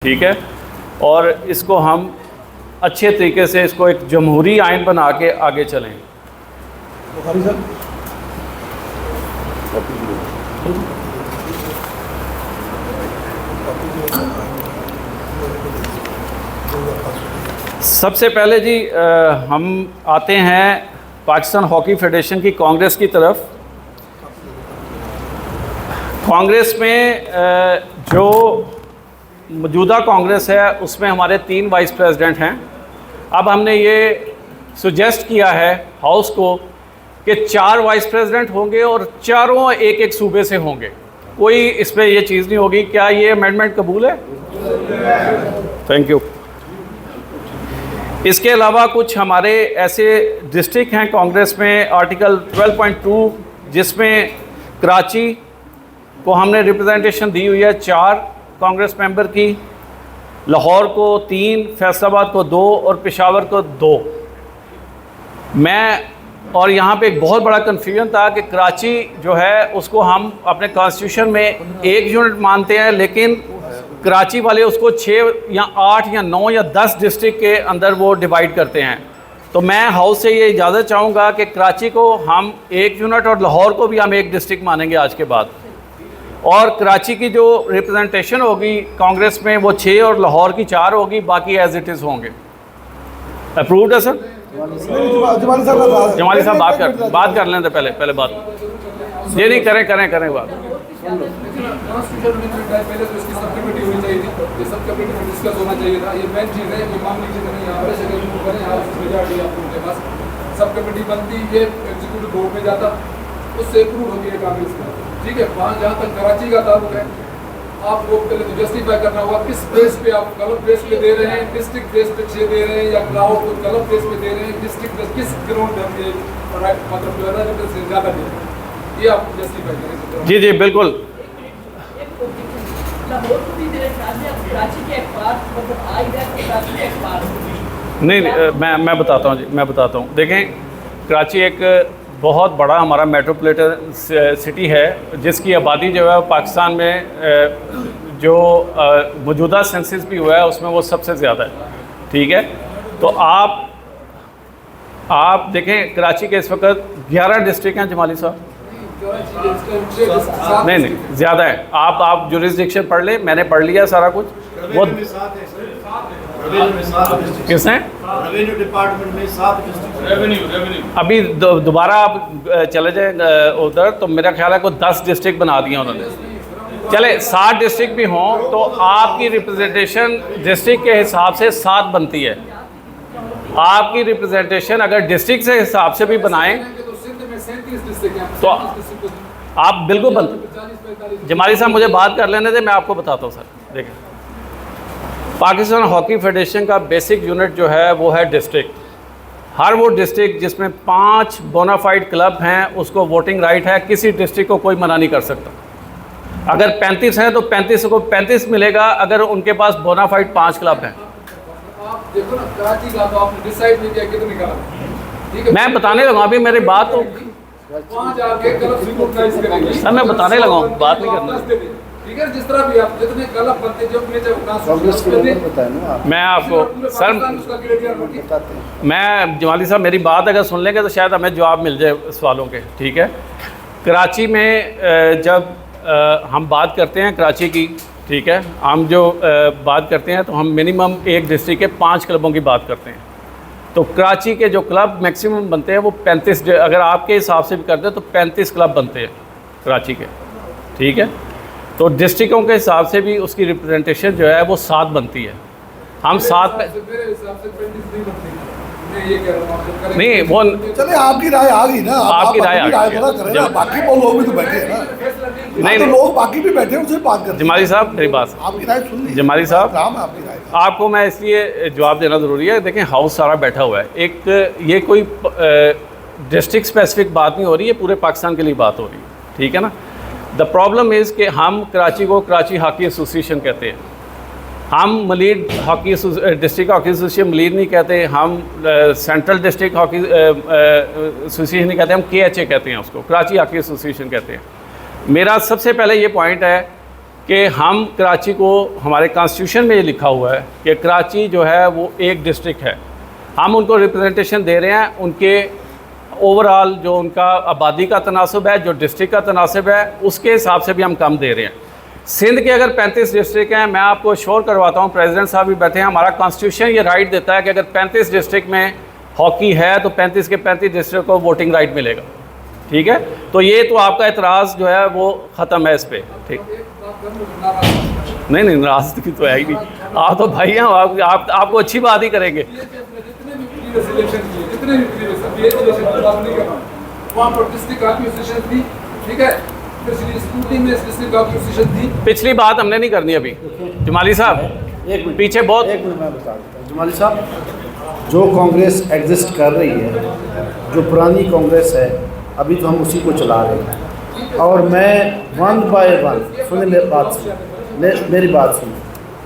ठीक है। और इसको हम अच्छे तरीके से इसको एक जमहूरी आइन बना के आगे चलें। सबसे पहले जी हम आते हैं पाकिस्तान हॉकी फेडरेशन की कांग्रेस की तरफ। कांग्रेस में जो मौजूदा कांग्रेस है उसमें हमारे 3 वाइस प्रेसिडेंट हैं। अब हमने ये सुजेस्ट किया है हाउस को कि 4 वाइस प्रेसिडेंट होंगे और चारों एक एक सूबे से होंगे। कोई इस पर ये चीज़ नहीं होगी। क्या ये अमेंडमेंट कबूल है? Thank you. इसके अलावा कुछ हमारे ऐसे डिस्ट्रिक्ट हैं कांग्रेस में, आर्टिकल 12.2 जिसमें कराची को हमने रिप्रेजेंटेशन दी हुई है 4 कांग्रेस मेंबर की, लाहौर को 3, फैसलाबाद को 2 और पेशावर को 2। और यहाँ पे एक बहुत बड़ा कन्फ्यूजन था कि कराची जो है उसको हम अपने कॉन्स्टिट्यूशन में एक यूनिट मानते हैं, लेकिन कराची वाले उसको 6 या 8 या 9 या 10 डिस्ट्रिक्ट के अंदर वो डिवाइड करते हैं। तो मैं हाउस से ये इजाज़त चाहूँगा कि कराची को हम एक यूनिट और लाहौर को भी हम एक डिस्ट्रिक्ट मानेंगे आज के बाद। और कराची की जो रिप्रेजेंटेशन होगी कांग्रेस में वो 6 और लाहौर की 4 होगी, बाकी एज इट इज़ होंगे। अप्रूव्ड है सर? जमाली साहब बात कर लें तो पहले बात ये नहीं करें बात। सब कमेटी बनती है, एग्जीक्यूटिव बोर्ड में जाता, उससे अप्रूव होती है कांग्रेस का। ठीक है, वहाँ जहाँ तक कराची का ताल्लुक है, आपको पहले तो जस्टिफाई करना होगा किस बेस पे आप क्लब बेस पे दे रहे हैं, डिस्ट्रिक्ट बेस पे 6 दे रहे हैं, या क्लाउड को क्लब बेस पे दे रहे हैं, डिस्ट्रिक्ट बेस किस ग्राउंड पे मतलब जो है ना से ज़्यादा दे रहे हैं, ये आप जस्टिफाई करें। जी जी बिल्कुल। नहीं मैं बताता हूँ जी, मैं बताता हूँ। देखें, कराची एक बहुत बड़ा हमारा मेट्रोपॉलिटन सिटी है जिसकी आबादी जो है पाकिस्तान में जो मौजूदा सेंसस भी हुआ है उसमें वो सबसे ज़्यादा है। ठीक है, तो आप देखें कराची के इस वक्त 11 डिस्ट्रिक्ट हैं जमाली साहब। नहीं ज़्यादा है। आप जुरिस्डिक्शन पढ़ लें, मैंने पढ़ लिया सारा कुछ। वो किसने? रेवेन्यू डिपार्टमेंट में 7 डिस्ट्रिक्ट। रेवेन्यू अभी दोबारा आप चले जाए उधर तो मेरा ख्याल है को 10 डिस्ट्रिक्ट बना दिए उन्होंने। चले 7 डिस्ट्रिक्ट भी हों तो आपकी रिप्रेजेंटेशन डिस्ट्रिक्ट के हिसाब से 7 बनती है। आपकी रिप्रेजेंटेशन अगर डिस्ट्रिक्ट से हिसाब से भी बनाएं तो आप बिल्कुल बनते। जमाली साहब मुझे बात कर लेने दे, मैं आपको बताता हूँ सर। देखें, पाकिस्तान हॉकी फेडरेशन का बेसिक यूनिट जो है वो है डिस्ट्रिक्ट। हर वो डिस्ट्रिक्ट जिसमें 5 बोनाफाइड क्लब हैं उसको वोटिंग राइट है। किसी डिस्ट्रिक्ट को कोई मना नहीं कर सकता। अगर 35 हैं तो 35 को 35 मिलेगा अगर उनके पास बोनाफाइड 5 क्लब हैं। आप देखो ना, कराची का तो आपने डिसाइड नहीं किया कितने क्लब। मैं बताने लगा, अभी मेरी बात तो वहाँ जाके क्लब रिकॉग्नाइज करेंगे सर, मैं बताने लगा हूँ, बात नहीं करना। ठीक है, जिस तरह भी आप जितने क्लब बनते जो अपने मैं आपको सर मैं जमाली साहब मेरी बात अगर सुन लेंगे तो शायद हमें जवाब मिल जाए सवालों के। ठीक है, कराची में जब हम बात करते हैं कराची की, ठीक है, हम जो बात करते हैं तो हम मिनिमम एक डिस्ट्रिक्ट के 5 क्लबों की बात करते हैं। तो कराची के जो क्लब मैक्सिमम बनते हैं वो 35, अगर आपके हिसाब से भी करते हैं तो 35 क्लब बनते हैं कराची के। ठीक है, तो डिस्ट्रिक्टों के हिसाब से भी उसकी रिप्रेजेंटेशन जो है वो 7 बनती है। हम 7 पे नहीं वो चले आपकी राय आ गई ना, आपकी राय आ गई। बाकी लोग भी तो बैठे हैं ना। नहीं तो लोग बाकी भी बैठे हैं, उनसे बात करते हैं। जमाली साहब मेरी बात आपकी राय सुन ली। जमाली साहब आपकी राय आपको मैं इसलिए जवाब देना ज़रूरी है। देखें, हाउस सारा बैठा हुआ है। एक ये कोई डिस्ट्रिक्ट स्पेसिफिक बात नहीं हो रही है, पूरे पाकिस्तान के लिए बात हो रही है। ठीक है ना। द प्रॉब्लम इज़ कि हम कराची को कराची हॉकी एसोसिएशन कहते हैं। हम मलीड हॉकी डिस्ट्रिक्ट हॉकी एसोसिएशन मलीड नहीं कहते, हम सेंट्रल डिस्ट्रिक्ट हॉकी एसोसिएशन नहीं कहते, हम KHA कहते हैं उसको, कराची हॉकी एसोसिएशन कहते हैं। मेरा सबसे पहले ये पॉइंट है कि हम कराची को, हमारे कॉन्स्टिट्यूशन में ये लिखा हुआ है कि कराची जो है वो एक डिस्ट्रिक्ट है, हम उनको रिप्रेजेंटेशन दे रहे हैं, उनके ओवरऑल जो उनका आबादी का तनासब है, जो डिस्ट्रिक्ट का तनासब है, उसके हिसाब से भी हम कम दे रहे हैं। सिंध के अगर 35 डिस्ट्रिक्ट हैं, मैं आपको श्योर करवाता हूँ, प्रेसिडेंट साहब भी बैठे हैं, हमारा कॉन्स्टिट्यूशन ये राइट देता है कि अगर 35 डिस्ट्रिक्ट में हॉकी है तो 35 के 35 डिस्ट्रिक्ट को वोटिंग राइट मिलेगा। ठीक है, तो ये तो आपका एतराज़ जो है वो ख़त्म है इस पर। ठीक, नहीं नहीं, नाराज़गी तो है ही नहीं, आप तो भाई हैं, आपको अच्छी बात ही करेंगे। पिछली बात हमने नहीं करनी अभी। जमाली साहब एक मिनट, पीछे बहुत, एक मिनट मैं बता देता हूँ। जमाली साहब, जो कांग्रेस एग्जिस्ट कर रही है, जो पुरानी कांग्रेस है, अभी तो हम उसी को चला रहे हैं। और मैं वन बाय वन, सुने मेरी बात सुन,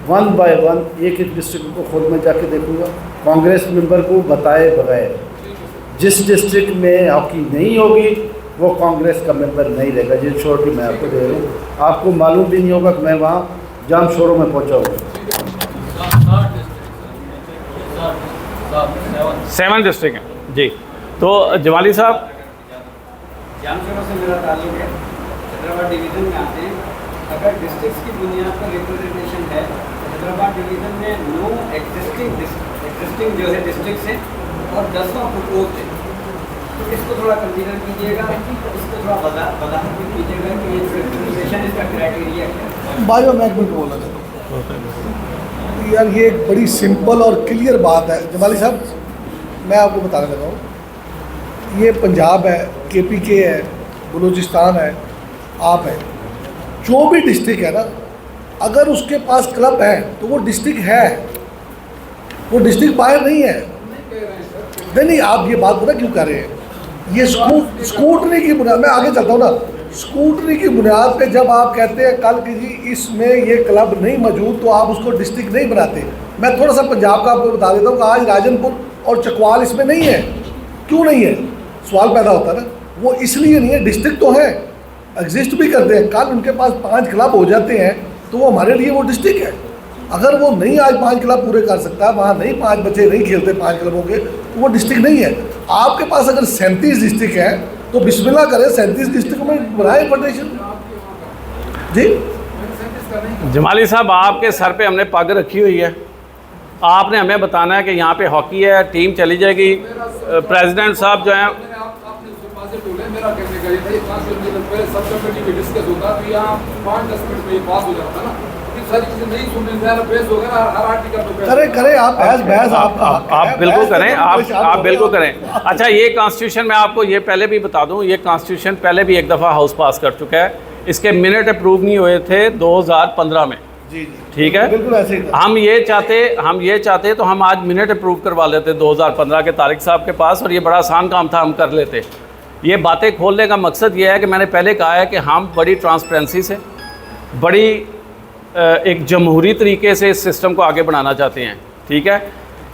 वन बाय वन एक एक डिस्ट्रिक्ट को खुद में जाके देखूंगा, कांग्रेस मेंबर को बताए बगैर। जिस डिस्ट्रिक्ट में हॉकी नहीं होगी वो कांग्रेस का मेंबर नहीं रहेगा। ये श्योरिटी मैं आपको दे रहा हूँ, आपको मालूम भी नहीं होगा कि मैं वहाँ जाम शोरों में पहुँचा हूँ। 7 डिस्ट्रिक्ट हैं जी। तो जमाली साहब, जामशोरों से मेरा ताल्लुक है, हैदराबाद डिवीज़न में आते हैं। अगर डिस्ट्रिक्ट्स की बुनियाद पर रिप्रेजेंटेशन है तो हैदराबाद डिवीज़न में 9 एग्जिस्टिंग जो है डिस्ट्रिक्ट्स हैं और 10वां प्रपोज है। तो इसको थोड़ा कंसीडर कीजिएगा, इसको थोड़ा वजाहत भी कीजिएगा कि ये रिप्रेजेंटेशन, इसका क्राइटेरिया क्या है। बायो मैं कुछ बोलना चाहता हूँ यार, ये एक बड़ी सिंपल और क्लियर बात है। जमाली साहब, मैं आपको बताने लगा हूँ, ये पंजाब है, KPK है, बलूचिस्तान है, आप है, जो भी डिस्ट्रिक्ट है ना, अगर उसके पास क्लब है तो वो डिस्ट्रिक्ट है, वो डिस्ट्रिक्ट बाहर नहीं है। नहीं, आप ये बात पता क्यों कर रहे हैं? ये स्कूटनी की बुनियाद, मैं आगे चलता हूँ ना, स्कूटनी की बुनियाद पे जब आप कहते हैं कल कि जी इसमें ये क्लब नहीं मौजूद तो आप उसको डिस्ट्रिक्ट नहीं बनाते। मैं थोड़ा सा पंजाब का आपको बता देता हूँ कि आज राजनपुर और चकवाल इसमें नहीं है। क्यों नहीं है? सवाल पैदा होता है ना, वो इसलिए नहीं है, डिस्ट्रिक्ट तो है, एग्जिस्ट भी करते हैं। कल उनके पास 5 क्लब हो जाते हैं तो वो हमारे लिए वो डिस्ट्रिक्ट है। अगर वो नहीं आज 5 क्लब पूरे कर सकता, वहाँ नहीं 5 बच्चे नहीं खेलते 5 क्लबों के, तो वो डिस्ट्रिक्ट नहीं है। आपके पास अगर 37 डिस्ट्रिक्ट है तो बिस्मिल्लाह करें, 37 डिस्ट्रिक्ट में बनाए फेडरेशन जी। जमाली साहब, आपके सर पे हमने पग रखी हुई है, आपने हमें बताना है कि यहाँ पे हॉकी है, टीम चली जाएगी। प्रेसिडेंट साहब जो हैं, मेरा कहने का ये था, 5 दिन पहले सब कमेटी में डिस्कस होता तो यहाँ 5-10 मिनट में ये पास हो जाता ना। सारी चीजें नहीं सुनने से बहस हो गया, हर आर्टिकल पे करें आप बहस आप बिल्कुल करें, आप बिल्कुल करें। अच्छा, ये कॉन्स्टिट्यूशन मैं आपको ये पहले भी बता दूं, ये कॉन्स्टिट्यूशन पहले भी एक दफ़ा हाउस पास कर चुका है, इसके मिनट अप्रूव नहीं हुए थे 2015 में। जी, ठीक है, बिल्कुल ऐसे ही। हम ये चाहते तो हम आज मिनट अप्रूव करवा लेते 2015 के तारिक साहब के पास, और ये बड़ा आसान काम था, हम कर लेते। ये बातें खोलने का मकसद ये है कि मैंने पहले कहा है कि हम बड़ी ट्रांसपेरेंसी से, बड़ी एक जमहूरी तरीके से इस सिस्टम को आगे बढ़ाना चाहते हैं। ठीक है,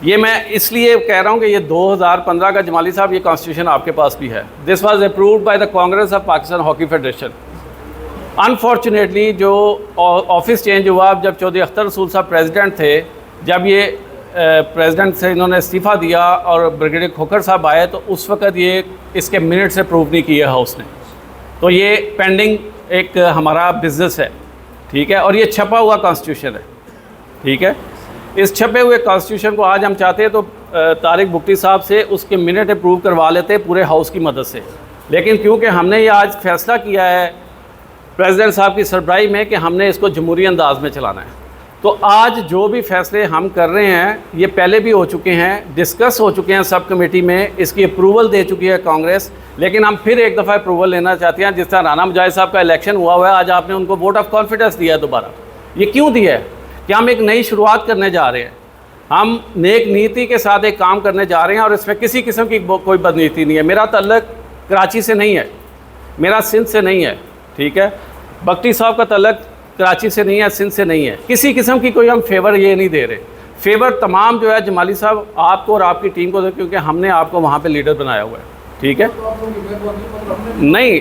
ये मैं इसलिए कह रहा हूँ कि ये 2015 का, जमाली साहब ये कॉन्स्टिट्यूशन आपके पास भी है। This was approved by the Congress of Pakistan hockey federation. Unfortunately जो ऑफिस चेंज हुआ, जब चौधरी अख्तर रसूल साहब प्रेसिडेंट थे, जब ये प्रेसिडेंट से इन्होंने इस्तीफ़ा दिया और ब्रिगेडियर खोखर साहब आए, तो उस वक़्त ये इसके मिनट से प्रूव नहीं किया हाउस ने। तो ये पेंडिंग एक हमारा बिज़नेस है। ठीक है, और ये छपा हुआ कॉन्स्टिट्यूशन है। ठीक है, इस छपे हुए कॉन्स्टिट्यूशन को आज हम चाहते हैं तो तारिक बुकटी साहब से उसके मिनट अप्रूव करवा लेते पूरे हाउस की मदद से, लेकिन क्योंकि हमने ये आज फैसला किया है प्रेसिडेंट साहब की सरबराही में कि हमने इसको जमहूरी अंदाज में चलाना है, तो आज जो भी फैसले हम कर रहे हैं ये पहले भी हो चुके हैं, डिस्कस हो चुके हैं सब कमेटी में, इसकी अप्रूवल दे चुकी है कांग्रेस, लेकिन हम फिर एक दफ़ा अप्रूवल लेना चाहते हैं। जिस तरह राना मुजाहिद साहब का इलेक्शन हुआ है, आज आपने उनको वोट ऑफ कॉन्फिडेंस दिया है दोबारा। ये क्यों दिया है? कि हम एक नई शुरुआत करने जा रहे हैं, हम नेक नीति के साथ एक काम करने जा रहे हैं, और इसमें किसी किस्म की कोई बदनीति नहीं है। मेरा तल्लक कराची से नहीं है, मेरा सिंध से नहीं है। ठीक है, बख्ती साहब का तल्लक कराची से नहीं है, सिंध से नहीं है। किसी किस्म की कोई हम फेवर ये नहीं दे रहे। फेवर तमाम जो है जमाली साहब आपको और आपकी टीम को दे, क्योंकि हमने आपको वहाँ पे लीडर बनाया हुआ है। ठीक है। तो आप लोगों की मेहरबानी, मतलब हमने नहीं,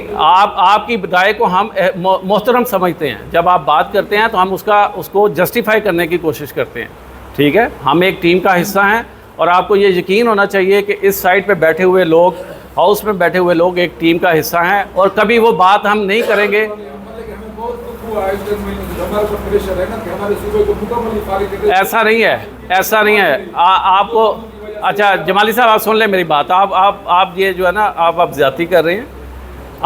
आपकी राय को हम मोहतरम समझते हैं। जब आप बात करते हैं तो हम उसको जस्टिफाई करने की कोशिश करते हैं, ठीक है। हम एक टीम का हिस्सा हैं और आपको ये यकीन होना चाहिए कि इस साइड पे बैठे हुए लोग, हाउस में बैठे हुए लोग एक टीम का हिस्सा हैं और कभी वो बात हम नहीं करेंगे। मतलब कि हमें बहुत दुख हुआ है इस दिन में, हमारे ऊपर प्रेशर है ना कि हमारे सूबे को मुकम्मल फारिग कर दे। ऐसा नहीं है, ऐसा नहीं है। आपको अच्छा जमाली साहब, आप सुन लें मेरी बात। आप ये जो है ना, आप ज़्यादती कर रहे हैं।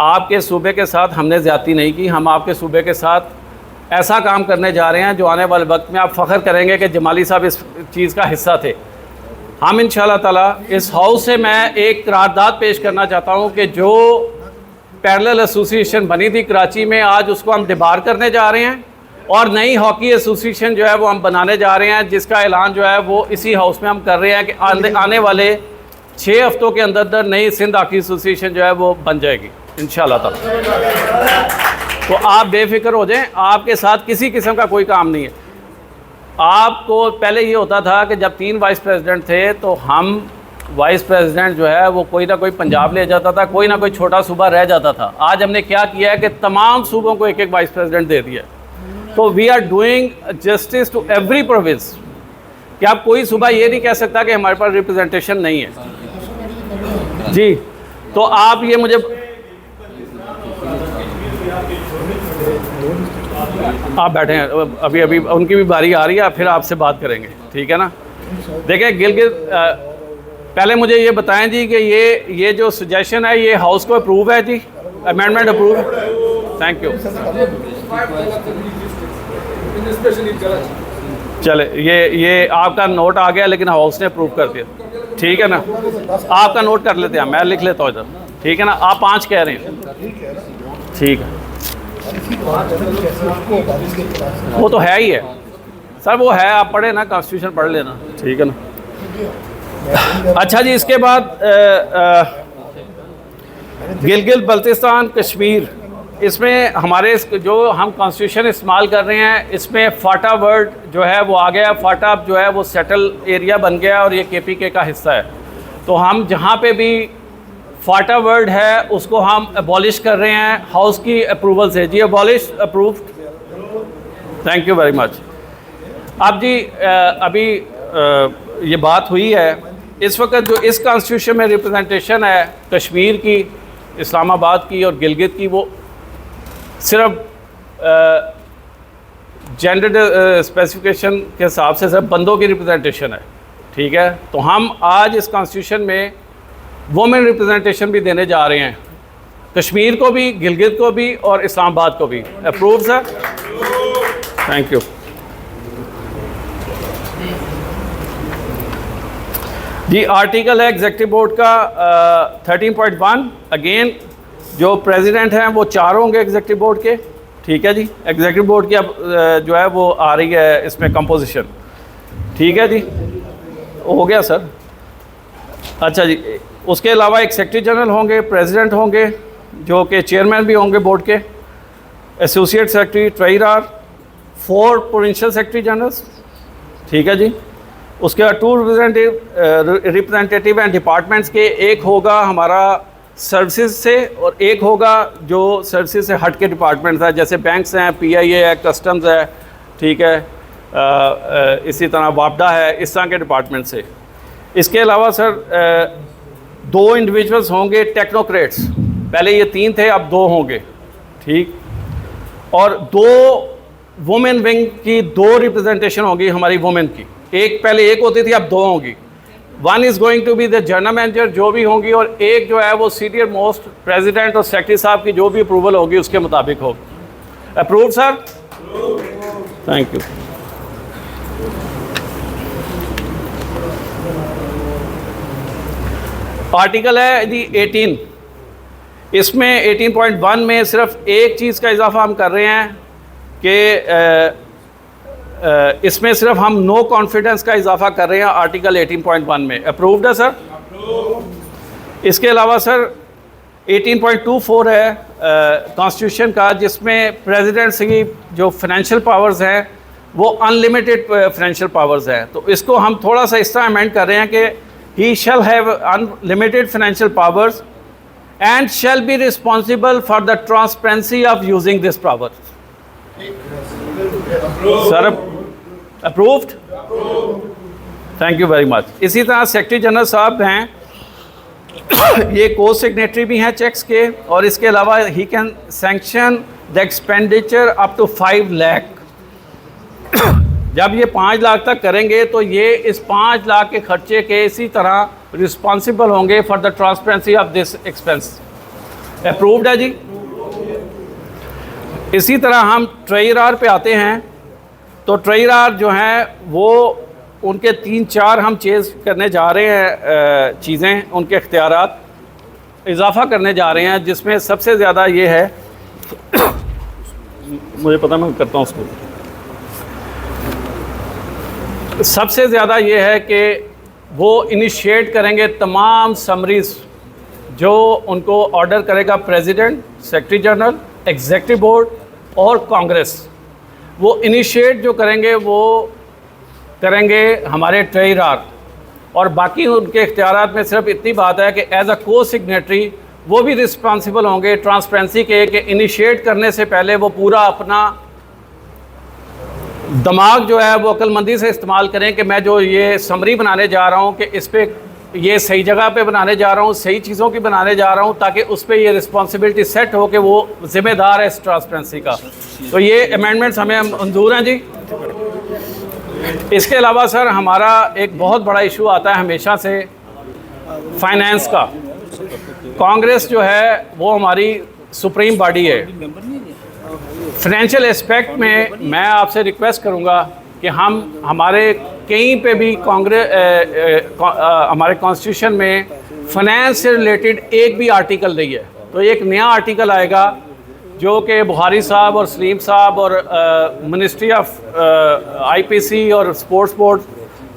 आपके सूबे के साथ हमने ज़्यादती नहीं की। हम आपके सूबे के साथ ऐसा काम करने जा रहे हैं जो आने वाले वक्त में आप फ़ख्र करेंगे कि जमाली साहब इस चीज़ का हिस्सा थे। हम इंशाल्लाह ताला इस हाउस से मैं एक करारदाद पेश करना चाहता हूँ कि जो पैरेलल एसोसिएशन बनी थी कराची में, आज उसको हम डिबार करने जा रहे हैं और नई हॉकी एसोसिएशन जो है वो हम बनाने जा रहे हैं, जिसका ऐलान जो है वो इसी हाउस में हम कर रहे हैं कि आने वाले 6 हफ्तों के अंदर नई सिंध हॉकी एसोसिएशन जो है वो बन जाएगी इंशाल्लाह ताला। तो आप बेफिक्र हो जाएं, आपके साथ किसी किस्म का कोई काम नहीं है। आपको पहले ये होता था कि जब 3 वाइस प्रेसिडेंट थे तो हम वाइस प्रेसिडेंट जो है वो कोई ना कोई पंजाब ले जाता था, कोई ना कोई छोटा सूबा रह जाता था। आज हमने क्या किया है कि तमाम सूबों को एक वाइस प्रेसिडेंट दे दिया। तो we are doing justice to every province कि आप कोई सूबा ये नहीं कह सकता कि हमारे पास रिप्रेजेंटेशन नहीं है जी। तो आप ये मुझे आप बैठे हैं, अभी उनकी भी बारी आ रही है, फिर आपसे बात करेंगे, ठीक है ना। देखें गिलगित, पहले मुझे ये बताएं जी कि ये जो सजेशन है ये हाउस को अप्रूव है जी, अमेंडमेंट अप्रूव है। Thank you. चले ये आपका नोट आ गया, लेकिन हाउस ने अप्रूव कर दिया, ठीक है ना। आपका नोट कर लेते हैं, मैं लिख लेता हूँ इधर, ठीक है ना। आप 5 कह रहे हैं, ठीक है। वो तो है ही है सर, वो है, आप पढ़े ना, कॉन्स्टिट्यूशन पढ़ लेना, ठीक है ना। अच्छा जी, इसके बाद गिलगित बल्तिस्तान कश्मीर, इसमें हमारे जो हम कॉन्स्टिट्यूशन इस्तेमाल कर रहे हैं इसमें फाटा वर्ड जो है वो आ गया। फाटा जो है वो सेटल एरिया बन गया और ये KPK का हिस्सा है। तो हम जहाँ पे भी फाटा वर्ड है उसको हम अबॉलिश कर रहे हैं हाउस की अप्रूवल से जी। Abolish approved, thank you very much. अब जी अभी ये बात हुई है, इस वक्त जो इस कॉन्स्टिट्यूशन में रिप्रेजेंटेशन है कश्मीर की, इस्लामाबाद की और गिलगित की, वो सिर्फ जेंडर स्पेसिफिकेशन के हिसाब से सिर्फ बंदों की रिप्रेजेंटेशन है, ठीक है। तो हम आज इस कॉन्स्टिट्यूशन में वुमेन रिप्रेजेंटेशन भी देने जा रहे हैं, कश्मीर को भी, गिलगित को भी और इस्लामाबाद को भी। Approve sir, thank you. जी आर्टिकल है एग्जेक्टिव बोर्ड का 13.1। अगेन जो प्रेसिडेंट हैं वो 4 होंगे एग्जेक्टिव बोर्ड के, ठीक है जी। एग्जेक्टिव बोर्ड की अब जो है वो आ रही है इसमें कंपोजिशन, ठीक है जी, हो गया सर। अच्छा जी, उसके अलावा एक सेक्रेटरी जनरल होंगे, प्रेसिडेंट होंगे जो कि चेयरमैन भी होंगे बोर्ड के, associate secretary, treasurer, 4 provincial secretary generals, ठीक है जी। उसके बाद 2 रिप्रेजेंटेटिव एंड डिपार्टमेंट्स के, एक होगा हमारा सर्विसेज से और एक होगा जो सर्विसेज से हट के डिपार्टमेंट्स है, जैसे बैंक्स हैं, PIA है, कस्टम्स है, ठीक है, इसी तरह वापडा है, इस तरह के डिपार्टमेंट से। इसके अलावा सर 2 इंडिविजुअल्स होंगे टेक्नोक्रेट्स, पहले ये 3 थे, अब 2 होंगे, ठीक। और 2 वुमेन विंग की 2 रिप्रेजेंटेशन होगी हमारी वुमेन की, पहले एक होती थी, अब 2 होंगी। 1 is going to be the general manager जो भी होंगी, और एक जो है वो सीनियर मोस्ट प्रेसिडेंट और सेक्रेटरी साहब की जो भी अप्रूवल होगी उसके मुताबिक होगी। Approve sir, thank you. Article है जी 18, इसमें 18.1 में सिर्फ एक चीज़ का इजाफा हम कर रहे हैं कि इसमें सिर्फ हम नो कॉन्फिडेंस का इजाफा कर रहे हैं आर्टिकल 18.1 में। अप्रूव्ड है सर। इसके अलावा सर 18.24 है कॉन्स्टिट्यूशन का, जिसमें प्रेसिडेंट की जो फाइनेंशियल पावर्स हैं वो अनलिमिटेड फाइनेंशियल पावर्स हैं। तो इसको हम थोड़ा सा इस तरह अमेंड कर रहे हैं कि he shall have unlimited financial powers and shall be responsible for the transparency of using this power. Sir, approved? Thank you very much. इसी तरह सेक्रेटरी जनरल साहब हैं, ये को सिग्नेटरी भी हैं चेक्स के, और इसके अलावा he can sanction the expenditure up to 5 lakh. जब ये 5 लाख तक करेंगे तो ये इस 5 लाख के खर्चे के इसी तरह रिस्पॉन्सिबल होंगे for the transparency of this expense. Approved है जी। इसी तरह हम ट्रेजरर पे आते हैं, तो ट्रेजरर जो हैं वो उनके 3-4 हम चेंज करने जा रहे हैं, चीज़ें उनके इख्तियारात इजाफ़ा करने जा रहे हैं, जिसमें सबसे ज़्यादा ये है मुझे पता मैं करता हूँ उसको, सबसे ज़्यादा ये है कि वो इनिशिएट करेंगे तमाम समरीज़ जो उनको ऑर्डर करेगा president, secretary general, executive board और कांग्रेस। वो इनिशिएट जो करेंगे वो करेंगे हमारे ट्रेजरर, और बाकी उनके इख्तियारात में सिर्फ इतनी बात है कि एज अ को सिग्नेटरी वो भी रिस्पॉन्सिबल होंगे ट्रांसपेरेंसी के, कि इनिशिएट करने से पहले वो पूरा अपना दिमाग जो है वो अक्लमंदी से इस्तेमाल करें कि मैं जो ये समरी बनाने जा रहा हूँ कि इस पर ये सही जगह पे बनाने जा रहा हूँ, सही चीज़ों की बनाने जा रहा हूँ, ताकि उस पर ये रिस्पॉन्सिबिलिटी सेट हो कि वो ज़िम्मेदार है इस ट्रांसपेरेंसी का। तो ये अमेंडमेंट्स हमें मंजूर हैं जी। इसके अलावा सर हमारा एक बहुत बड़ा इशू आता है हमेशा से फाइनेंस का। कांग्रेस जो है वो हमारी सुप्रीम बॉडी है। फाइनेंशियल एस्पेक्ट में मैं आपसे रिक्वेस्ट करूंगा कि हमारे कहीं पे भी हमारे कॉन्स्टिट्यूशन में फाइनेंस से रिलेटेड एक भी आर्टिकल नहीं है। तो एक नया आर्टिकल आएगा जो कि बुखारी साहब और सलीम साहब और मिनिस्ट्री ऑफ आईपीसी और स्पोर्ट्स बोर्ड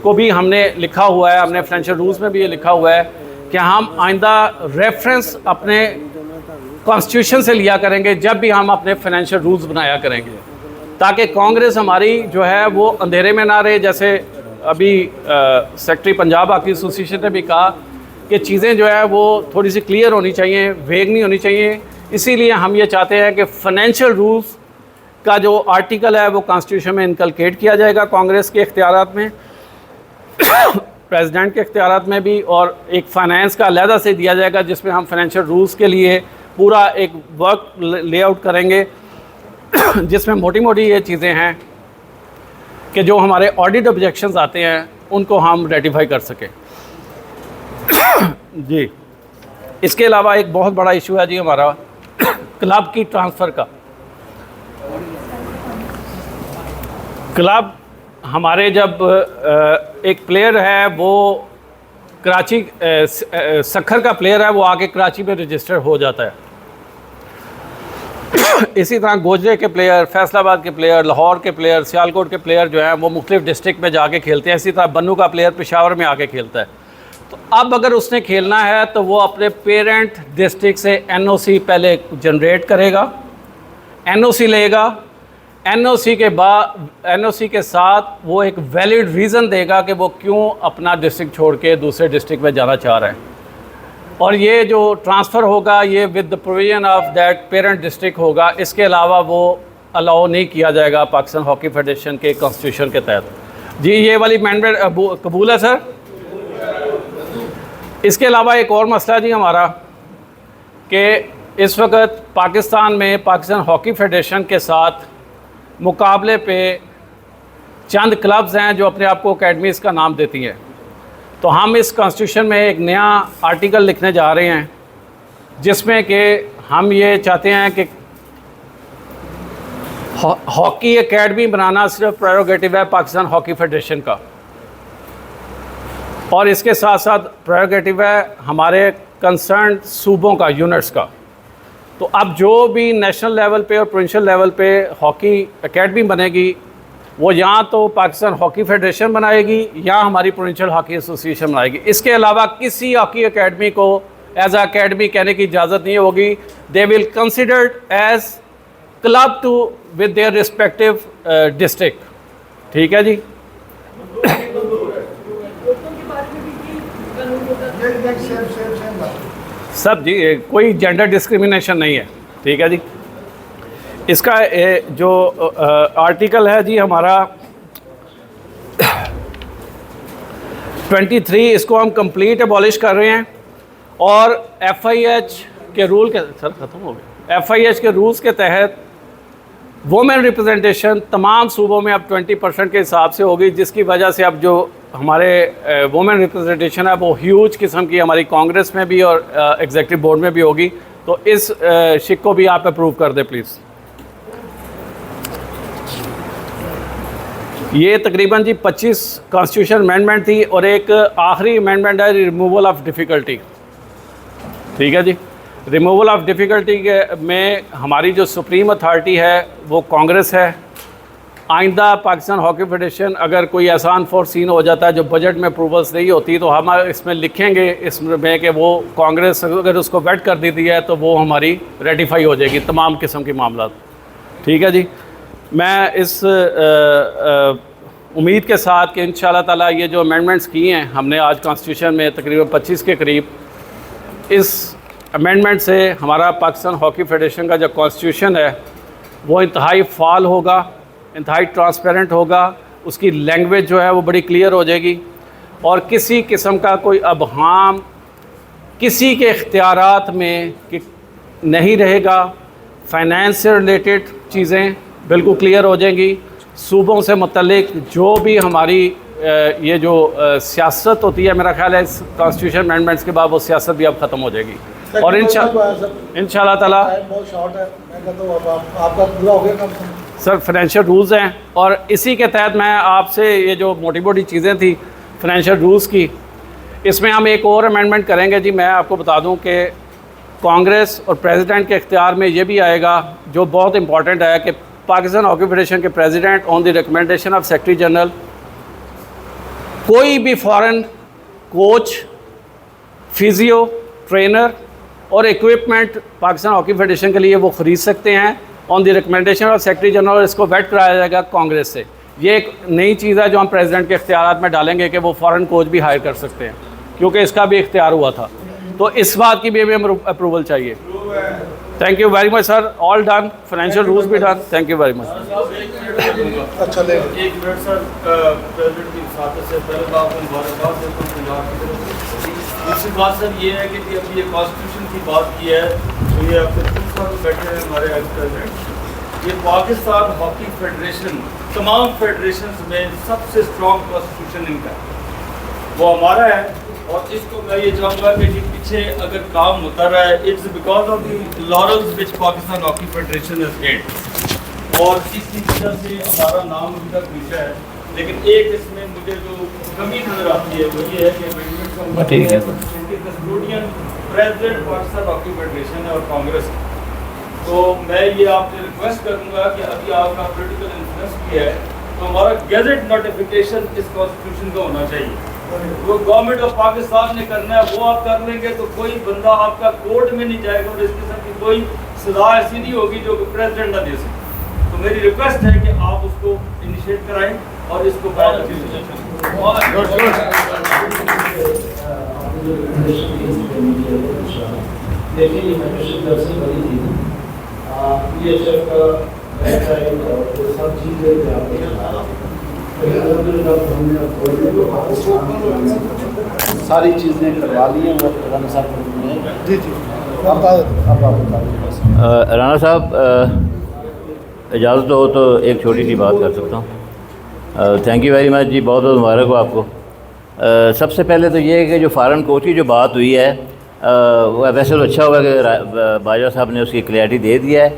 को भी हमने लिखा हुआ है, हमने फाइनेंशियल रूल्स में भी ये लिखा हुआ है कि हम आइंदा रेफरेंस अपने कॉन्स्टिट्यूशन से लिया करेंगे जब भी हम अपने फाइनेंशियल रूल्स बनाया करेंगे, ताकि कांग्रेस हमारी जो है वो अंधेरे में ना रहे। जैसे अभी सेक्रेटरी पंजाब हॉकी एसोसिएशन ने भी कहा कि चीज़ें जो है वो थोड़ी सी क्लियर होनी चाहिए, वेग नहीं होनी चाहिए। इसीलिए हम ये चाहते हैं कि फाइनेंशियल रूल्स का जो आर्टिकल है वो कॉन्स्टिट्यूशन में इनकलकेट किया जाएगा कांग्रेस के इख्तियारात में, प्रेसिडेंट के इख्तियारात में भी, और एक फ़ाइनेंस का अलहदा से दिया जाएगा जिसमें हम फाइनेंशियल रूल्स के लिए पूरा एक वर्क लेआउट करेंगे जिसमें मोटी मोटी ये चीज़ें हैं कि जो हमारे ऑडिट ऑब्जेक्शंस आते हैं उनको हम रेटिफाई कर सकें। जी, इसके अलावा एक बहुत बड़ा इशू है जी हमारा क्लब की ट्रांसफ़र का। क्लब हमारे जब एक प्लेयर है वो कराची सखर का प्लेयर है, वो आके कराची में रजिस्टर हो जाता है। इसी तरह गोजरे के प्लेयर, फैसलाबाद के प्लेयर, लाहौर के प्लेयर, सियालकोट के प्लेयर जो हैं वो मुख्तलिफ डिस्ट्रिक्ट में जाके खेलते हैं। इसी तरह बन्नू का प्लेयर पेशावर में आके खेलता है। तो अब अगर उसने खेलना है तो वो अपने पेरेंट डिस्ट्रिक्ट से एनओसी पहले जनरेट करेगा, एनओसी लेगा, एनओसी के बाद एनओसी के साथ वो एक वैलिड रीज़न देगा कि वो क्यों अपना डिस्ट्रिक्ट छोड़ के दूसरे डिस्ट्रिक्ट में जाना चाह रहा है। और ये जो ट्रांसफ़र होगा ये with the provision of that parent district होगा। इसके अलावा वो अलाउ नहीं किया जाएगा पाकिस्तान हॉकी फेडरेशन के कॉन्स्टिट्यूशन के तहत। जी, ये वाली अमेंडमेंट कबूल है सर। इसके अलावा एक और मसला जी हमारा कि इस वक्त पाकिस्तान में पाकिस्तान हॉकी फेडरेशन के साथ मुकाबले पे चंद क्लब्स हैं जो अपने आप को अकेडमीज़ का नाम देती हैं। तो हम इस कॉन्स्टिट्यूशन में एक नया आर्टिकल लिखने जा रहे हैं जिसमें कि हम ये चाहते हैं कि हॉकी एकेडमी बनाना सिर्फ प्रेरोगेटिव है पाकिस्तान हॉकी फेडरेशन का, और इसके साथ साथ प्रेरोगेटिव है हमारे कंसर्न सूबों का, यूनिट्स का। तो अब जो भी नेशनल लेवल पे और प्रोविंशियल लेवल पे हॉकी एकेडमी बनेगी वो या तो पाकिस्तान हॉकी फेडरेशन बनाएगी या हमारी प्रोविंशियल हॉकी एसोसिएशन बनाएगी। इसके अलावा किसी हॉकी एकेडमी को एज अ एकेडमी कहने की इजाज़त नहीं होगी। They will considered as club to with their respective district. ठीक है जी। सब जी कोई जेंडर डिस्क्रिमिनेशन नहीं है, ठीक है जी। इसका जो आर्टिकल है जी हमारा 23, इसको हम कंप्लीट एबॉलिश कर रहे हैं और FIH के रूल के सर ख़त्म हो गए, FIH के रूल्स के तहत वुमेन रिप्रेजेंटेशन तमाम सूबों में अब 20% के हिसाब से होगी, जिसकी वजह से अब जो हमारे वुमेन रिप्रेजेंटेशन है वो ह्यूज किस्म की हमारी कांग्रेस में भी और एग्जीक्यूटिव बोर्ड में भी होगी। तो इस शिक को भी आप अप्रूव कर दें प्लीज़। ये तकरीबन जी 25 कॉन्स्टिट्यूशन अमेंडमेंट थी और एक आखिरी अमेंडमेंट है रिमूवल ऑफ डिफ़िकल्टी, ठीक है जी। रिमूवल ऑफ डिफ़िकल्टी के में हमारी जो सुप्रीम अथॉरिटी है वो कांग्रेस है। आइंदा पाकिस्तान हॉकी फेडरेशन अगर कोई ऐसा अनफोर्सीन हो जाता है जो बजट में अप्रूवल्स नहीं होती तो हम इसमें लिखेंगे इसमें कि वो कांग्रेस अगर उसको वेट कर देती है तो वो हमारी रेटिफाई हो जाएगी तमाम किस्म के मामला, ठीक है जी। मैं इस उम्मीद के साथ कि इंशाल्लाह ताला ये जो अमेंडमेंट्स किए हैं हमने आज कॉन्स्टिट्यूशन में तकरीबन 25 के करीब, इस अमेंडमेंट से हमारा पाकिस्तान हॉकी फेडरेशन का जो कॉन्स्टिट्यूशन है वो इंतहाई फाल होगा, इंतहाई ट्रांसपेरेंट होगा, उसकी लैंग्वेज जो है वो बड़ी क्लियर हो जाएगी और किसी किस्म का कोई अबहाम किसी के इख्तियारात में कि नहीं रहेगा। फाइनेंस से रिलेटेड चीज़ें बिल्कुल क्लियर हो जाएंगी। सूबों से मुतल्लिक जो भी हमारी ये जो सियासत होती है, मेरा ख्याल है इस कॉन्स्टिट्यूशन अमेंडमेंट्स के बाद वो सियासत भी अब ख़त्म हो जाएगी और इंशाल्लाह ताला बहुत शॉर्ट है, मैं कहता हूँ अब आपका पूरा हो गया काम। सर फाइनेंशियल रूल्स हैं और इसी के तहत मैं आपसे ये जो मोटी मोटी चीज़ें थी फाइनेंशियल रूल्स की, इसमें हम एक और अमेंडमेंट करेंगे जी। मैं आपको बता दूं कि कांग्रेस और प्रेसिडेंट के इख्तियार में ये भी आएगा जो बहुत इंपॉर्टेंट है कि पाकिस्तान हॉकी फेडरेशन के president on the recommendation of secretary general कोई भी फॉरेन कोच, फिजियो, ट्रेनर और इक्विपमेंट पाकिस्तान हॉकी फेडरेशन के लिए वो ख़रीद सकते हैं on the recommendation of secretary general. इसको वेट कराया जाएगा कांग्रेस से। ये एक नई चीज़ है जो हम प्रेसिडेंट के इख्तियारात में डालेंगे कि वो फॉरेन कोच भी हायर कर सकते हैं, क्योंकि इसका भी इख्तियार हुआ था। तो इस बात की भी हमें अप्रूवल चाहिए। Thank you very much sir, all done, financial rules भी done, thank you very much. अच्छा ले एक मिनट सर, प्रेसिडेंट की साथ से पहले तो आपको मुबारकबाद देता हूँ पंजाब की तरफ। दूसरी बात सर ये है कि अभी ये कॉन्स्टिट्यूशन की बात की है तो ये आपसे पूछना तो बैठे हैं हमारे एक्स प्रेसिडेंट, ये पाकिस्तान हॉकी फेडरेशन तमाम फेडरेशन में सबसे स्ट्रॉन्ग कॉन्स्टिट्यूशन इनका वो हमारा है और इसको मैं ये चाहूँगा कि जी पीछे अगर काम होता रहा है it's because of the laurels which Pakistan hockey federation is get और इसी वजह से हमारा नाम अभी तक पीछे है। लेकिन एक इसमें मुझे जो कमी नज़र आती है वो ये है कि बैडमिंटन ठीक है custodian president Pakistan hockey federation है और कांग्रेस। तो मैं ये आपसे रिक्वेस्ट करूँगा कि अभी आपका पोलिटिकल इन्फ्लुएंस भी है तो हमारा गैजेट नोटिफिकेशन इस कॉन्स्टिट्यूशन का होना चाहिए। वो गवर्नमेंट ऑफ पाकिस्तान ने करना है वो आप कर लेंगे तो कोई बंदा आपका कोर्ट में नहीं जाएगा और इस किस्म की कोई सजा ऐसी नहीं होगी जो कि प्रेसिडेंट ना दे सके। तो मेरी रिक्वेस्ट है कि आप उसको इनिशिएट कराएं और इसको बहुत अच्छी सारी चीज़ें करवा ली हैं वो राना साहब ने। जी जी अब आप बता दीजिए। राना साहब इजाज़त हो तो एक छोटी सी बात कर सकता हूँ। थैंक यू वेरी मच जी, बहुत बहुत मुबारक हो आपको। सबसे पहले तो ये है कि जो फ़ॉरेन कोच की जो बात हुई है वो वैसे तो अच्छा होगा कि बाजा साहब ने उसकी क्लैरिटी दे दिया है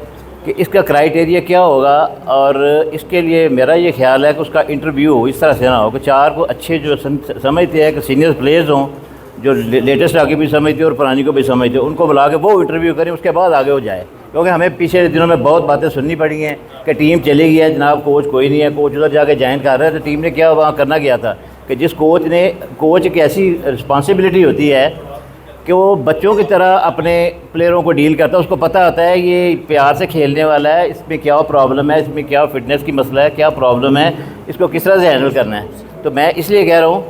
कि इसका क्राइटेरिया क्या होगा और इसके लिए मेरा ये ख्याल है कि उसका इंटरव्यू इस तरह से ना हो कि चार को अच्छे जो समझते हैं कि सीनियर प्लेयर्स हों जो लेटेस्ट आके भी समझते और पुरानी को भी समझते, उनको बुला के वो इंटरव्यू करें, उसके बाद आगे हो जाए। क्योंकि हमें पिछले दिनों में बहुत बातें सुननी पड़ी हैं कि टीम चली गई है जनाब, कोच कोई नहीं है, कोच उधर जाके ज्वाइन कर रहा है। तो टीम ने क्या वहाँ करना गया था कि जिस कोच की ऐसी रिस्पॉन्सिबिलिटी होती है कि वो बच्चों की तरह अपने प्लेयरों को डील करता है, उसको पता होता है ये प्यार से खेलने वाला है, इसमें क्या प्रॉब्लम है, इसमें क्या फ़िटनेस की मसला है, क्या प्रॉब्लम है, इसको किस तरह से हैंडल करना है। तो मैं इसलिए कह रहा हूँ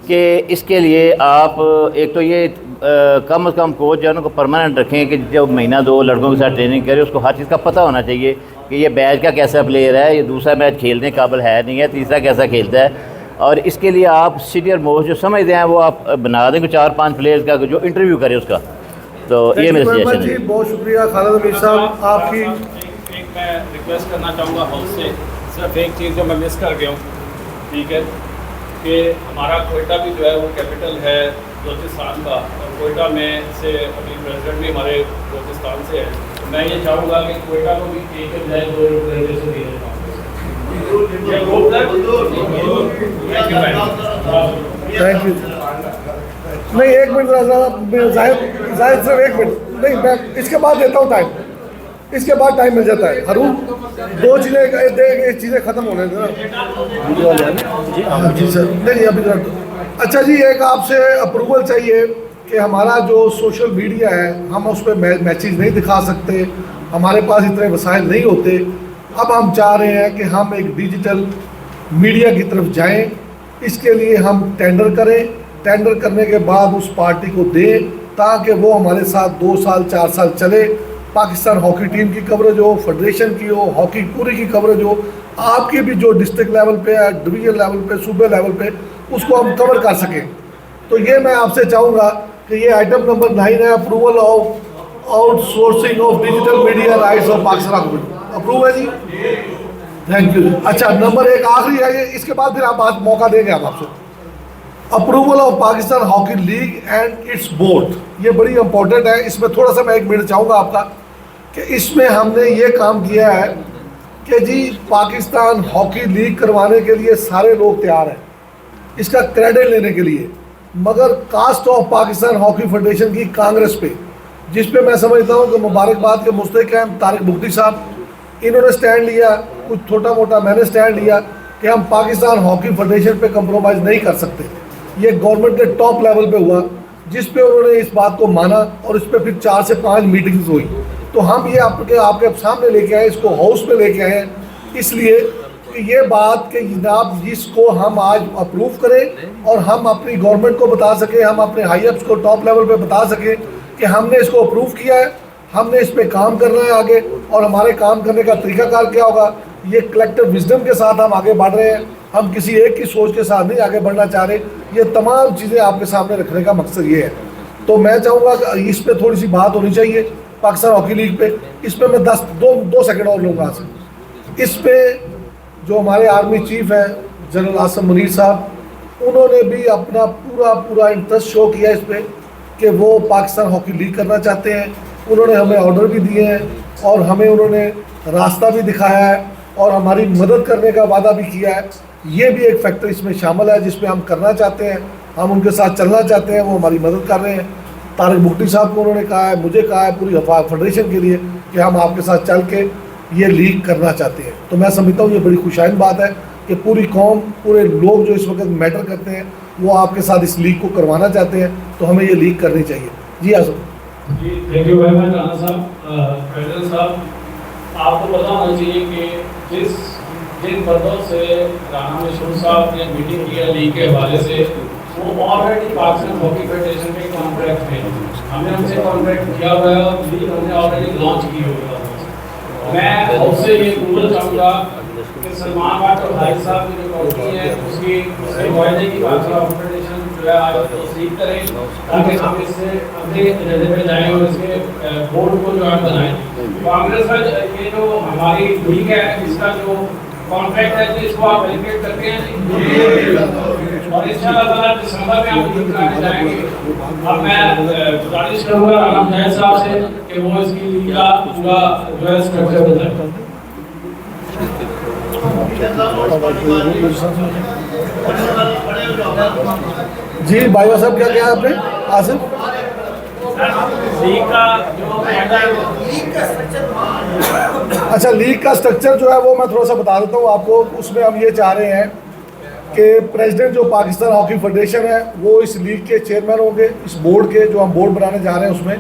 कि इसके लिए आप एक तो ये कम से कम कोच जो है उनको परमानेंट रखें कि जो महीना 2 लड़कों के साथ ट्रेनिंग करे, उसको हर चीज़ का पता होना चाहिए कि ये बैच का कैसा प्लेयर है, ये दूसरा मैच खेलने काबिल है नहीं है, तीसरा कैसा खेलता है। और इसके लिए आप सीनियर मोस्ट जो समझते हैं वो आप बना दें 4-5 प्लेयर्स का जो इंटरव्यू करे उसका। तो ये मेरा सजेशन है। बहुत शुक्रिया खालिद अमीर साहब आपकी। एक मैं रिक्वेस्ट करना चाहूँगा हाउस से, सिर्फ एक चीज़ जो मैं मिस कर गया हूँ, ठीक है, कि हमारा कोयटा भी जो है वो कैपिटल है बलूचिस्तान का, और कोयटा में से अभी प्रेसिडेंट भी हमारे बलूचिस्तान से है। तो मैं ये चाहूँगा कि कोयटा को भी एक बजाय 2 रिप्रेजेंटेशन दिए जाए। Thank you. नहीं, 1 मिनट जाहिद सिर्फ 1 मिनट नहीं, मैं इसके बाद देता हूँ टाइम, इसके बाद टाइम मिल जाता है। हरूम 2 चीज़ें ख़त्म होने देना। हाँ जी सर, नहीं अभी तक। अच्छा जी, एक आपसे अप्रूवल चाहिए कि हमारा जो सोशल मीडिया है हम उस पर मैचेस नहीं दिखा सकते, हमारे पास इतने वसाइल नहीं होते। अब हम चाह रहे हैं कि हम एक डिजिटल मीडिया की तरफ जाएं, इसके लिए हम टेंडर करें, टेंडर करने के बाद उस पार्टी को दें ताकि वो हमारे साथ 2 साल 4 साल चले। पाकिस्तान हॉकी टीम की कवरेज हो, फेडरेशन की हो, हॉकी पूरी की कवरेज हो, आपकी भी जो डिस्ट्रिक्ट लेवल पे है, डिवीजन लेवल पे, सूबे लेवल पे, उसको हम कवर कर सकें। तो ये मैं आपसे चाहूँगा कि ये आइटम नंबर 9 है, approval of outsourcing of digital media rights of Pakistan. Approve है जी, थैंक यू। अच्छा, नंबर 1 आखिरी है ये, इसके बाद फिर आप बात मौका देंगे हम आपसे। Approval of Pakistan hockey league and it's board, ये बड़ी इंपॉर्टेंट है। इसमें थोड़ा सा मैं 1 मिनट चाहूँगा आपका कि इसमें हमने ये काम किया है कि जी पाकिस्तान हॉकी लीग करवाने के लिए सारे लोग तैयार हैं इसका क्रेडिट लेने के लिए, मगर cost of Pakistan hockey federation की कांग्रेस पे, जिस पे मैं समझता हूँ कि मुबारकबाद के मुस्तहिक हैं तारिक बुख्ती साहब, इन्होंने स्टैंड लिया, कुछ छोटा मोटा मैंने स्टैंड लिया कि हम पाकिस्तान हॉकी फेडरेशन पे कंप्रोमाइज़ नहीं कर सकते। ये गवर्नमेंट के टॉप लेवल पे हुआ, जिस पे उन्होंने इस बात को माना और इस पे फिर 4 से 5 मीटिंग्स हुई। तो हम ये आपके सामने लेके आए, इसको हाउस में लेके आए हैं इसलिए कि ये बात कि जनाब जिसको हम आज अप्रूव करें और हम अपनी गवर्नमेंट को बता सकें, हम अपने हाई अप्स को टॉप लेवल पे बता सकें कि हमने इसको अप्रूव किया है, हमने इस पर काम करना है आगे, और हमारे काम करने का तरीकाकार क्या होगा, ये कलेक्टिव विजडम के साथ हम आगे बढ़ रहे हैं। हम किसी एक की सोच के साथ नहीं आगे बढ़ना चाह रहे। ये तमाम चीज़ें आपके सामने रखने का मकसद ये है। तो मैं चाहूँगा कि इस पर थोड़ी सी बात होनी चाहिए पाकिस्तान हॉकी लीग पे। इस पर मैं 2 सेकंड और लूँगा आपसे। इस पर जो हमारे आर्मी चीफ हैं जनरल आसिम मुनीर साहब, उन्होंने भी अपना पूरा इंटरेस्ट शो किया इस पर कि वो पाकिस्तान हॉकी लीग करना चाहते हैं। उन्होंने हमें ऑर्डर भी दिए हैं और हमें उन्होंने रास्ता भी दिखाया है और हमारी मदद करने का वादा भी किया है। ये भी एक फैक्टर इसमें शामिल है जिसमें हम करना चाहते हैं, हम उनके साथ चलना चाहते हैं, वो हमारी मदद कर रहे हैं। तारिक बुख्ती साहब को उन्होंने कहा है, मुझे कहा है पूरी फेडरेशन के लिए कि हम आपके साथ चल के ये लीग करना चाहते हैं। तो मैं समझता हूँ ये बड़ी खुशाइन बात है कि पूरी कौम, पूरे लोग जो इस वक्त मैटर करते हैं वो आपके साथ इस लीग को करवाना चाहते हैं, तो हमें ये लीग करनी चाहिए। जी आसम जी, thank you very much Rana साहब। प्रेसिडेंट साहब, आपको पता होना चाहिए कि जिन बंदों से राणा मिश्र साहब ने मीटिंग की है लीग के हवाले से, वो ऑलरेडी पाकिस्तान हॉकी फेडरेशन के कॉन्ट्रैक्ट में, हमने उनसे कॉन्ट्रैक्ट किया हुआ है और लीग हमने ऑलरेडी लॉन्च की हुई है। मैं उससे ये अप्रूवल चाहूँगा कि सलमान भट्ट और भाई साहब की जो कॉन्ट्री है उसके मुआवजे की पाकिस्तान फेडरेशन जो है आज तस्दीक करें ताकि हम इससे अपने एजेंडे पे जाएँ और इसके बोर्ड को जो है बनाएँ। कांग्रेस का ये जो हमारी लीग है इसका जो कॉन्ट्रैक्ट है कि इसको आप वेरीफाई करते हैं और इंशाअल्लाह ताला दिसंबर में हम लीग कराने जाएंगे। अब मैं गुजारिश करूँगा राणा जैद साहब से कि वो इसकी लीग का पूरा जो है स्ट्रक्चर बताएं। जी भाई साहब, क्या कहा आपने आसिफ? लीग का जो अच्छा, लीग का स्ट्रक्चर जो है वो मैं थोड़ा सा बता देता हूँ आपको। उसमें हम ये चाह रहे हैं कि प्रेसिडेंट जो पाकिस्तान हॉकी फेडरेशन है वो इस लीग के चेयरमैन होंगे, इस बोर्ड के जो हम बोर्ड बनाने जा रहे हैं उसमें,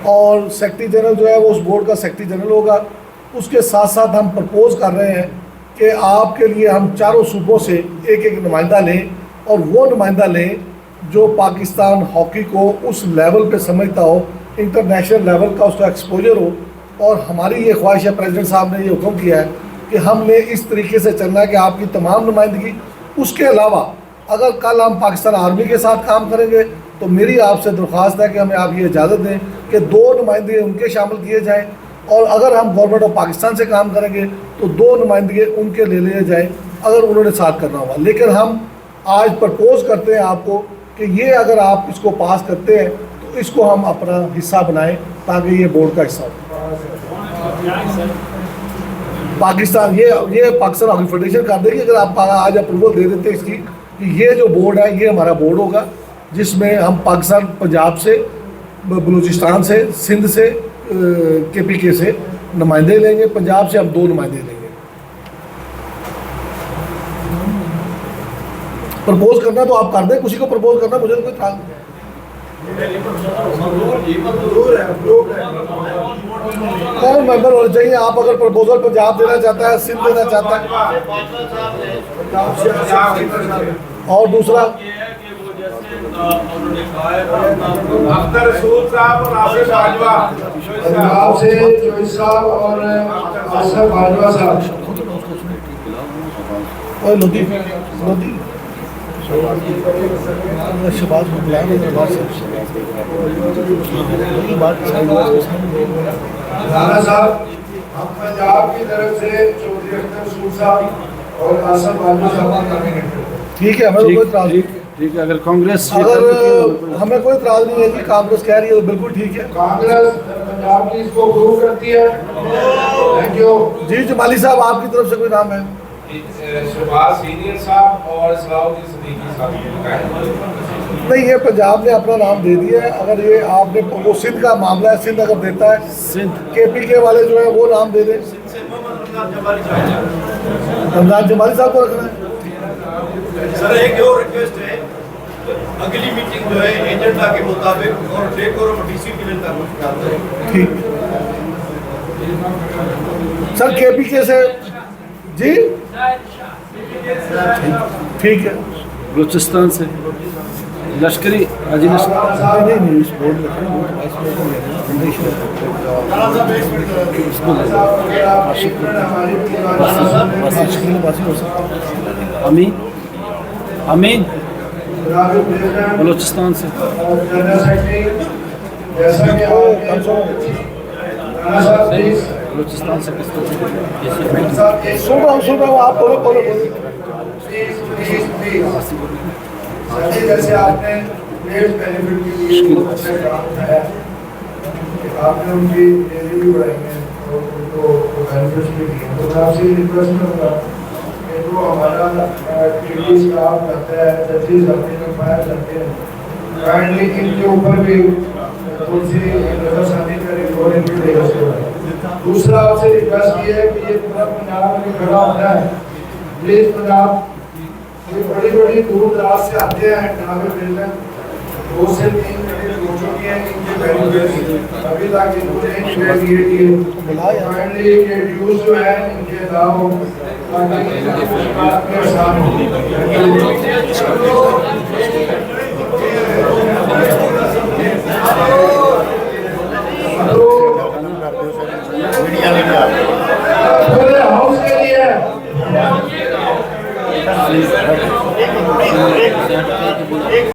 और सेक्रेटरी जनरल जो है वो उस बोर्ड का सेक्रेटरी जनरल होगा। उसके साथ साथ हम प्रपोज कर रहे हैं कि आपके लिए हम चारों सूबों से एक नुमाइंदा लें और वो नुमाइंदा लें जो पाकिस्तान हॉकी को उस लेवल पे समझता हो, इंटरनेशनल लेवल का उसका एक्सपोजर हो। और हमारी ये ख्वाहिश है, प्रेसिडेंट साहब ने ये हुक्म किया है कि हमने इस तरीके से चलना है कि आपकी तमाम नुमाइंदगी। उसके अलावा अगर कल हम पाकिस्तान आर्मी के साथ काम करेंगे तो मेरी आपसे दरख्वास्त है कि हमें आप ये इजाज़त दें कि 2 नुमाइंदे उनके शामिल किए जाएँ, और अगर हम गवर्नमेंट ऑफ पाकिस्तान से काम करेंगे तो 2 नुमाइंदगी उनके ले लिए जाएँ अगर उन्होंने साथ करना होगा। लेकिन हम आज प्रपोज़ करते हैं आपको कि ये अगर आप इसको पास करते हैं तो इसको हम अपना हिस्सा बनाएं ताकि ये बोर्ड का हिस्सा हो। पाकिस्तान ये पाकिस्तान हॉकी फेडरेशन कर देगी अगर आप आज अप्रूवल दे देते इसकी कि ये जो बोर्ड है ये हमारा बोर्ड होगा, जिसमें हम पाकिस्तान, पंजाब से, बलूचिस्तान से, सिंध से, KPK से नुमाइंदे लेंगे, पंजाब से हम 2 नुमाइंदे लेंगे। प्रपोज करना तो आप कर दें, किसी को प्रपोज करना, मुझे तो कोई ख्याल नहीं। कौन मेंबर होना चाहिए? आप अगर प्रपोजल पंजाब देना चाहता है, सिंध देना चाहता है, और दूसरा अख्तर रसूल साहब और आसिफ बाजवा, पंजाब से जोइस साहब और आसिफ बाजवा साहब। और लोधी शबाज को बुलाया राणा साहब, हम पंजाब की तरफ से चौधरी अख्तर रसूल साहब और आसिफ बाजवा साहब। ठीक है, हमें कोई इतराज नहीं। ठीक है, अगर कांग्रेस अगर हमें कोई इतराज नहीं है कि कांग्रेस कह रही है तो बिल्कुल ठीक है। कांग्रेस पंजाब की इसको अप्रूव करती है। थैंक यू जी। जमाली साहब, आपकी तरफ से कोई नाम है? शहबाज सीनियर साहब और सलाउद्दीन सिद्दीकी साहब। नहीं, ये पंजाब ने अपना नाम दे दिया है। अगर ये आपने वो सिंध का मामला है, सिंध अगर देता है, सिंध KPK वाले जो है वो नाम दे दें। रमजान जमाली साहब को रखना है। सर एक और रिक्वेस्ट है, अगली मीटिंग जो है एजेंडा के मुताबिक और डेकोरम DC के लिए ठीक सर, KPK से जी, ठीक है। बलूचिस्तान से लश्करी हाजी नहीं, इस बोर्ड अमीन अमीन बलूचिस्तान से। बलूचिस्तान से सुन रहा हूँ, आप बोलो। जैसे आपने बेनिफिट के लिए आपने उनकी एज भी बढ़ाई है और उनको बेनिफिट्स भी दिए, तो मैं आपसे रिक्वेस्ट करूँगा कि जो हमारा टीडी स्टाफ करता है, जजेस करते हैं, फायर करते हैं, काइंडली इनके ऊपर भी थोड़ी सी नजरसानी करें और इनकी देगा। दूसरा आपसे रिक्वेस्ट ये है कि ये पूरा पंजाब में खड़ा होता है, प्लीज पंजाब ये बड़ी दूर दराज से आते हैं टूर्नामेंट खेलने, 2 से 3 घंटे हो चुकी हैं इनके बेनिफिट अभी तक इनको नहीं दिए। फाइनली ये ड्यूज जो है इनके अदा हो ताकि आसान हो।